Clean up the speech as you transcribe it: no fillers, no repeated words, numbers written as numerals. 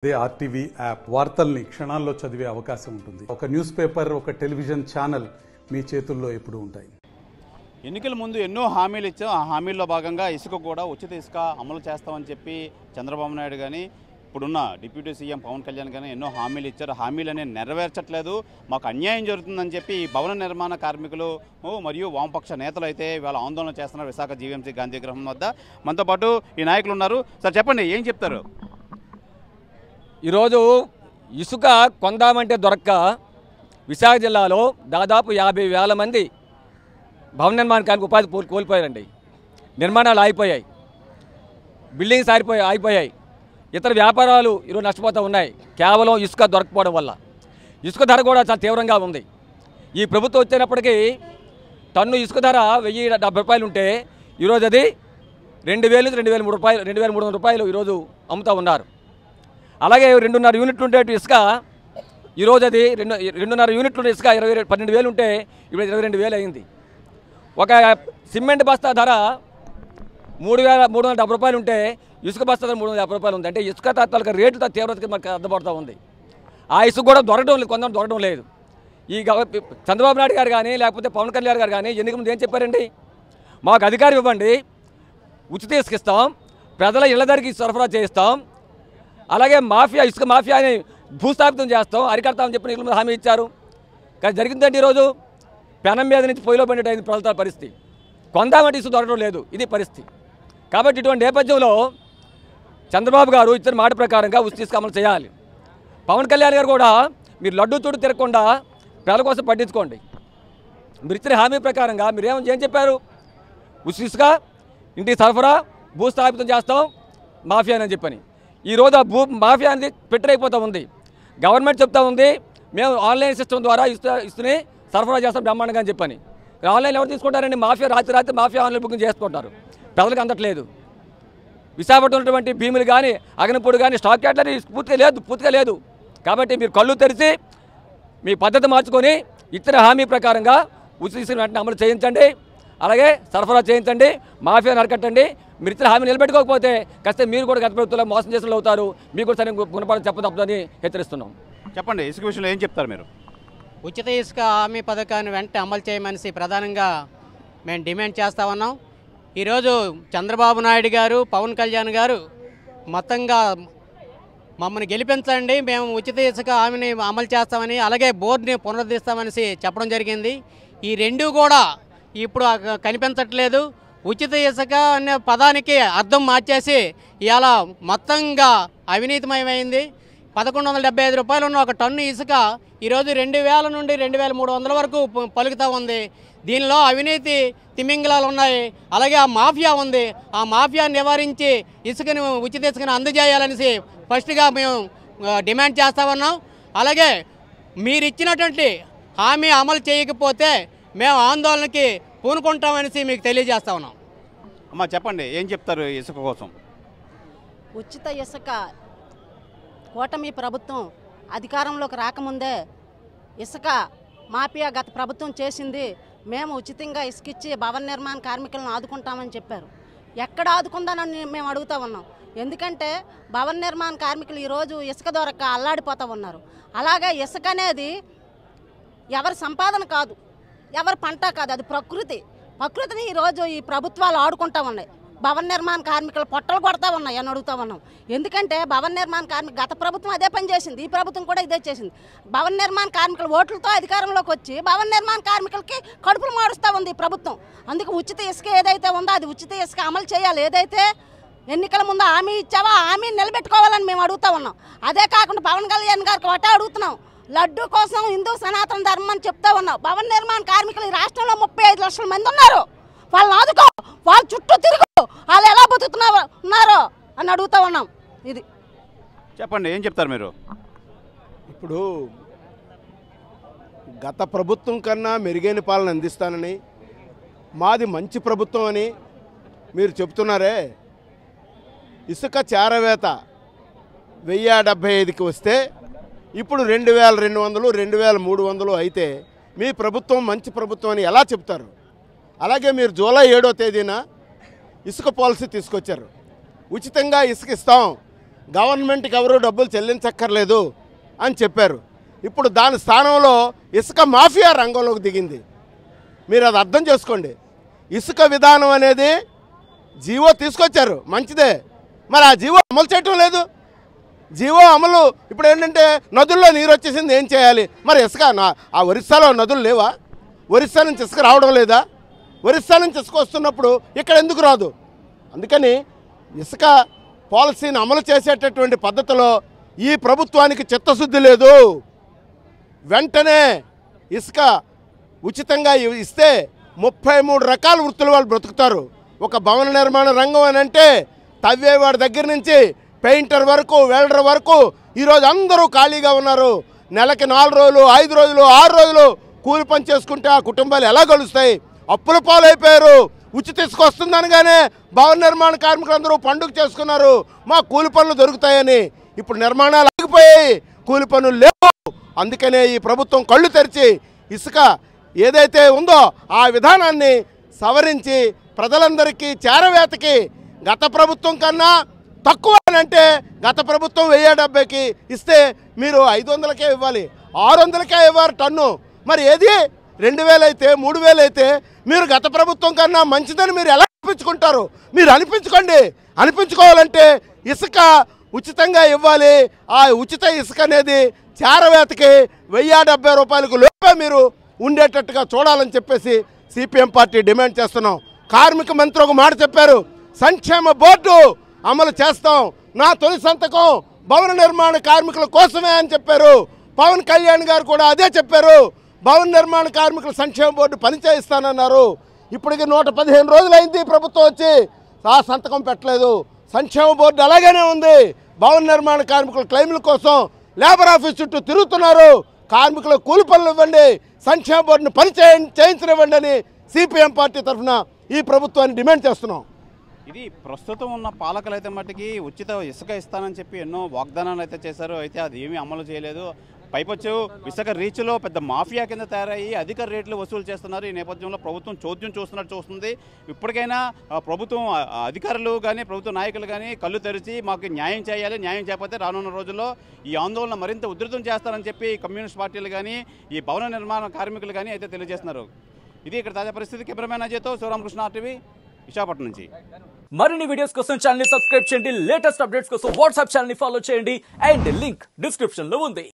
అదే RTV app వార్తల్ని క్షణాల్లో చదివే అవకాశం ఉంటుంది. ఒక న్యూస్ పేపర్, ఒక టెలివిజన్ ఛానల్ మీ చేతుల్లో ఎప్పుడూ ఉంటాయి. ఎన్నికల ముందు ఎన్నో హామీలు ఇచ్చాం. ఆ హామీల్లో భాగంగా ఇసుక కూడా ఉచిత ఇసుక అమలు చేస్తామని చెప్పి చంద్రబాబు నాయుడు కానీ ఇప్పుడున్న డిప్యూటీ సీఎం పవన్ కళ్యాణ్ కానీ ఎన్నో హామీలు ఇచ్చారు. హామీలనే నెరవేర్చట్లేదు, మాకు అన్యాయం జరుగుతుందని చెప్పి భవన నిర్మాణ కార్మికులు మరియు వామపక్ష నేతలు అయితే ఇవాళ ఆందోళన చేస్తున్నారు విశాఖ జీవీఎంసీ గాంధీ విగ్రహం వద్ద. మనతో పాటు ఈ నాయకులు ఉన్నారు. సార్ చెప్పండి, ఏం చెప్తారు? ఈరోజు ఇసుక కొందామంటే దొరక్క విశాఖ జిల్లాలో దాదాపు 50,000 మంది భవన నిర్మాణ కార్మిక ఉపాధి కోల్పోయారండి. నిర్మాణాలు ఆగిపోయాయి, బిల్డింగ్స్ ఆగిపోయాయి, ఇతర వ్యాపారాలు ఈరోజు నష్టపోతూ ఉన్నాయి కేవలం ఇసుక దొరకపోవడం వల్ల. ఇసుక ధర కూడా చాలా తీవ్రంగా ఉంది. ఈ ప్రభుత్వం వచ్చేటప్పటికీ టన్ను ఇసుక ధర 1,070 రూపాయలు ఉంటే ఈరోజు అది 2,000 నుంచి 2,300 రూపాయలు, 2,300 రూపాయలు ఈరోజు అమ్ముతూ ఉన్నారు. అలాగే 2.5 యూనిట్లు ఉంటే ఇసుక ఈరోజు అది 2.5 యూనిట్లు ఉంటే ఇసుక 12,000 ఉంటే ఇప్పుడు 22,000 అయింది. ఒక సిమెంట్ బస్తా ధర 3,370 రూపాయలు ఉంటే ఇసుక బస్తా ధర 350 రూపాయలు ఉంది. అంటే ఇసుక తాలూకా రేటు తీవ్రతకి మనకు అర్థపడుతూ ఉంది. ఆ ఇసుక కూడా దొరకడం లేదు, కొందరు దొరకడం లేదు. ఈ చంద్రబాబు నాయుడు గారు కానీ లేకపోతే పవన్ కళ్యాణ్ గారు కానీ ఎన్నిక ముందు ఏం చెప్పారండి? మాకు అధికారం ఇవ్వండి, ఉచిత ఇసుక ఇస్తాం, ప్రజల ఇళ్ల ధరకి సరఫరా చేయిస్తాం, అలాగే మాఫియా ఇసుక మాఫియాని భూస్థాపితం చేస్తాం, అరికడతామని చెప్పిన ఇళ్ళ మీద హామీ ఇచ్చారు. కానీ జరిగిందంటే ఈరోజు పెనం మీద నుంచి పొయ్యిలో పడినట్టు అయింది ప్రభుత్వ పరిస్థితి. కొందామంటే ఇసుక దొరకడం లేదు, ఇది పరిస్థితి. కాబట్టి ఇటువంటి నేపథ్యంలో చంద్రబాబు గారు ఇచ్చిన మాట ప్రకారంగా ఉచిత ఇసుక అమలు చేయాలి. పవన్ కళ్యాణ్ గారు కూడా మీరు లడ్డూ చుట్టూ తిరగకుండా ప్రజల కోసం పట్టించుకోండి. మీరు ఇచ్చిన హామీ ప్రకారంగా మీరు ఏం చెప్పారు? ఉచిత ఇసుక, ఇంటికి సరఫరా, భూస్థాపితం చేస్తాం మాఫియాని చెప్పని. ఈరోజు ఆ మాఫియా అనేది పెట్టరైపోతూ ఉంది. గవర్నమెంట్ చెప్తా ఉంది మేము ఆన్లైన్ సిస్టమ్ ద్వారా ఇసుని సరఫరా చేస్తాం బ్రహ్మాండంగా అని చెప్పని. ఆన్లైన్ ఎవరు తీసుకుంటారండి? మాఫియా రాత్రి మాఫియా ఆన్లైన్ బుకింగ్ చేసుకుంటారు, ప్రజలకు అందట్లేదు. విశాఖపట్నం ఉన్నటువంటి భీములు కానీ అగనపూడి కానీ స్టాక్ యార్డ్లని పూర్తిగా లేదు. కాబట్టి మీరు కళ్ళు తెరిచి మీ పద్ధతి మార్చుకొని ఇచ్చిన హామీ ప్రకారంగా ఉచిత ఇసుక వెంటనే అమలు చేయించండి, అలాగే సరఫరా చేయించండి, మాఫియాను అరికట్టండి. మీరు ఇచ్చిన హామీ నిలబెట్టుకోకపోతే ఖచ్చితంగా మీరు కూడా గత ప్రభుత్వంలో మోసం చేసిన అవుతారు, మీకు కూడా సరైన గుణపాఠం చెప్పదని హెచ్చరిస్తున్నాం. చెప్పండి, ఇసుక విషయంలో ఏం చెప్తారు మీరు? ఉచిత ఇసుక హామీ పథకాన్ని వెంటనే అమలు చేయమని ప్రధానంగా మేము డిమాండ్ చేస్తూ ఉన్నాం. ఈరోజు చంద్రబాబు నాయుడు గారు, పవన్ కళ్యాణ్ గారు మొత్తంగా మమ్మల్ని గెలిపించండి, మేము ఉచిత ఇసుక హామీని అమలు చేస్తామని, అలాగే బోర్డుని పునరుద్ధరిస్తామని చెప్పడం జరిగింది. ఈ రెండూ కూడా ఇప్పుడు కనిపించట్లేదు. ఉచిత ఇసుక అనే పదానికి అర్థం మార్చేసి ఇవాళ మొత్తంగా అవినీతిమయమైంది. 1,175 రూపాయలు ఉన్న ఒక టన్ను ఇసుక ఈరోజు 2,000 నుండి 2,300 వరకు పలుకుతూ ఉంది. దీనిలో అవినీతి తిమింగలాలు ఉన్నాయి, అలాగే ఆ మాఫియా ఉంది. ఆ మాఫియాని నివారించి ఇసుకని ఉచిత ఇసుకని అందజేయాలనేసి ఫస్ట్గా మేము డిమాండ్ చేస్తూ ఉన్నాం. అలాగే మీరు ఇచ్చినటువంటి హామీ అమలు చేయకపోతే మేము ఆందోళనకి పూనుకుంటామనేసి మీకు తెలియజేస్తా ఉన్నాం. అమ్మా చెప్పండి, ఏం చెప్తారు ఇసుక కోసం? ఉచిత ఇసుక కూటమి ప్రభుత్వం అధికారంలోకి రాకముందే ఇసుక మాఫియా గత ప్రభుత్వం చేసింది. మేము ఉచితంగా ఇసుకిచ్చి భవన నిర్మాణ కార్మికులను ఆదుకుంటామని చెప్పారు. ఎక్కడ ఆదుకుందానని మేము అడుగుతూ ఉన్నాం. ఎందుకంటే భవన నిర్మాణ కార్మికులు ఈరోజు ఇసుక దొరక్క అల్లాడిపోతూ ఉన్నారు. అలాగే ఇసుక అనేది ఎవరి సంపాదన కాదు, ఎవరి పంట కాదు, అది ప్రకృతిని ఈరోజు ఈ ప్రభుత్వాలు ఆడుకుంటూ ఉన్నాయి. భవన నిర్మాణ కార్మికులు పొట్టలు కొడతా ఉన్నాయి అని అడుగుతూ ఉన్నాం. ఎందుకంటే భవన నిర్మాణ కార్మికులు గత ప్రభుత్వం అదే పని చేసింది, ఈ ప్రభుత్వం కూడా ఇదే చేసింది. భవన నిర్మాణ కార్మికులు ఓట్లతో అధికారంలోకి వచ్చి భవన నిర్మాణ కార్మికులకి కడుపులు మారుస్తూ ఉంది ఈ ప్రభుత్వం. అందుకు ఉచిత ఇసుక ఏదైతే ఉందో అది ఉచిత ఇసుక అమలు చేయాలి. ఏదైతే ఎన్నికల ముందు హామీ ఇచ్చావో ఆ హామీని నిలబెట్టుకోవాలని మేము అడుగుతూ ఉన్నాం. అదే కాకుండా పవన్ కళ్యాణ్ గారికి ఒకటే అడుగుతున్నాం, లడ్డు కోసం హిందూ సనాతన ధర్మం అని చెప్తా ఉన్నాం. భవన నిర్మాణ కార్మికులు ఈ రాష్ట్రంలో 35 లక్షల మంది ఉన్నారు. వాళ్ళని ఆదుకో, వాళ్ళ చుట్టూ తిరుగు, వాళ్ళు ఎలా బతుకుతున్నారో అని అడుగుతా ఉన్నాం. ఇది చెప్పండి, ఏం చెప్తారు మీరు? ఇప్పుడు గత ప్రభుత్వం కన్నా మెరుగైన పాలన అందిస్తానని, మాది మంచి ప్రభుత్వం అని మీరు చెప్తున్నారే. ఇసుక చేరవేత 1,075కి వస్తే ఇప్పుడు 2,200, 2,300 అయితే మీ ప్రభుత్వం మంచి ప్రభుత్వం అని ఎలా చెప్తారు? అలాగే మీరు జూలై 7వ తేదీన ఇసుక పాలసీ తీసుకొచ్చారు. ఉచితంగా ఇసుక ఇస్తాం, గవర్నమెంట్కి ఎవరు డబ్బులు చెల్లించక్కర్లేదు అని చెప్పారు. ఇప్పుడు దాని స్థానంలో ఇసుక మాఫియా రంగంలోకి దిగింది. మీరు అది అర్థం చేసుకోండి. ఇసుక విధానం అనేది జీవో తీసుకొచ్చారు, మంచిదే. మరి ఆ జీవో అమలు చేయటం లేదు. జీవో అమలు ఇప్పుడు ఏంటంటే నదుల్లో నీరు వచ్చేసింది, ఏం చేయాలి? మరి ఇసుక ఆ ఒరిస్సాలో నదులు లేవా? ఒరిస్సా నుంచి ఇసుక రావడం లేదా? ఒరిస్సా నుంచి ఇసుక వస్తున్నప్పుడు ఇక్కడ ఎందుకు రాదు? అందుకని ఇసుక పాలసీని అమలు చేసేటటువంటి పద్ధతిలో ఈ ప్రభుత్వానికి చిత్తశుద్ధి లేదు. వెంటనే ఇసుక ఉచితంగా ఇస్తే 33 రకాల వృత్తులు వాళ్ళు బ్రతుకుతారు. ఒక భవన నిర్మాణ రంగం అని అంటే తవ్వేవాడి దగ్గర నుంచి పెయింటర్ వరకు, వెల్డర్ వరకు ఈరోజు అందరూ ఖాళీగా ఉన్నారు. నెలకి 4 రోజులు, 5 రోజులు, 6 రోజులు కూలి పని చేసుకుంటే ఆ కుటుంబాలు ఎలా గడుస్తాయి? అప్పుల పాలైపోయారు. ఉచిత ఇసుక వస్తుందనగానే భవన నిర్మాణ కార్మికులందరూ పండుగ చేసుకున్నారు, మా కూలి పనులు దొరుకుతాయని. ఇప్పుడు నిర్మాణాలు ఆగిపోయాయి, కూలి పనులు లేవు. అందుకనే ఈ ప్రభుత్వం కళ్ళు తెరిచి ఇసుక ఏదైతే ఉందో ఆ విధానాన్ని సవరించి ప్రజలందరికీ చేరవేతకి గత ప్రభుత్వం కన్నా తక్కువ అంటే గత ప్రభుత్వం 1070కి ఇస్తే మీరు 500కే ఇవ్వాలి, 600కే ఇవ్వాలి టన్ను. మరి ఏది 2000 అయితే 3000 అయితే మీరు గత ప్రభుత్వం కన్నా మంచిదని మీరు ఎలా అనిపించుకుంటారు? మీరు అనిపించుకోండి. అనిపించుకోవాలంటే ఇసుక ఉచితంగా ఇవ్వాలి. ఆ ఉచిత ఇసుక అనేది చేరవేతకి 1070 రూపాయలకు లోపే మీరు ఉండేటట్టుగా చూడాలని చెప్పేసి సిపిఎం పార్టీ డిమాండ్ చేస్తున్నాం. కార్మిక మంత్రి ఒక మాట చెప్పారు, సంక్షేమ బోర్డు అమలు చేస్తాం, నా తొలి సంతకం భవన నిర్మాణ కార్మికుల కోసమే అని చెప్పారు. పవన్ కళ్యాణ్ గారు కూడా అదే చెప్పారు, భవన నిర్మాణ కార్మికుల సంక్షేమ బోర్డు పనిచేయిస్తానన్నారు. ఇప్పటికి 115 రోజులైంది ప్రభుత్వం వచ్చి, ఆ సంతకం పెట్టలేదు. సంక్షేమ బోర్డు అలాగనే ఉంది. భవన నిర్మాణ కార్మికుల క్లెయిముల కోసం లేబర్ ఆఫీస్ చుట్టూ తిరుగుతున్నారు. కార్మికులకు కూలి పనులు ఇవ్వండి, సంక్షేమ బోర్డును చేయించనివ్వండి అని సిపిఎం పార్టీ తరఫున ఈ ప్రభుత్వాన్ని డిమాండ్ చేస్తున్నాం. ఇది ప్రస్తుతం ఉన్న పాలకులు అయితే మట్టికి ఉచిత ఇసుక ఇస్తానని చెప్పి ఎన్నో వాగ్దానాలు అయితే చేశారు, అయితే అది ఏమీ అమలు చేయలేదు. పైపచ్చు ఇసుక రీచ్లో పెద్ద మాఫియా కింద తయారయ్యి అధిక రేట్లు వసూలు చేస్తున్నారు. ఈ నేపథ్యంలో ప్రభుత్వం చోద్యం చూస్తున్నట్టు చూస్తుంది. ఇప్పటికైనా ప్రభుత్వం అధికారులు కానీ ప్రభుత్వ నాయకులు కానీ కళ్ళు తెరిచి మాకు న్యాయం చేయాలి, న్యాయం చేయకపోతే రానున్న రోజుల్లో ఈ ఆందోళన మరింత ఉధృతం చేస్తారని చెప్పి కమ్యూనిస్ట్ పార్టీలు కానీ ఈ భవన నిర్మాణ కార్మికులు కానీ అయితే తెలియజేస్తున్నారు. ఇది ఇక్కడ తాజా పరిస్థితి. కెమెరామెన్ అజయ్తో శివరామకృష్ణ, RTV, విశాఖపట్నం నుంచి. మరిన్ని వీడియోస్ కోసం ఛానల్ ని సబ్స్క్రైబ్ చేయండి, లేటెస్ట్ అప్డేట్స్ కోసం వాట్సాప్ ఛానల్ ని ఫాలో చేయండి, అండ్ లింక్ డిస్క్రిప్షన్ లో ఉంది.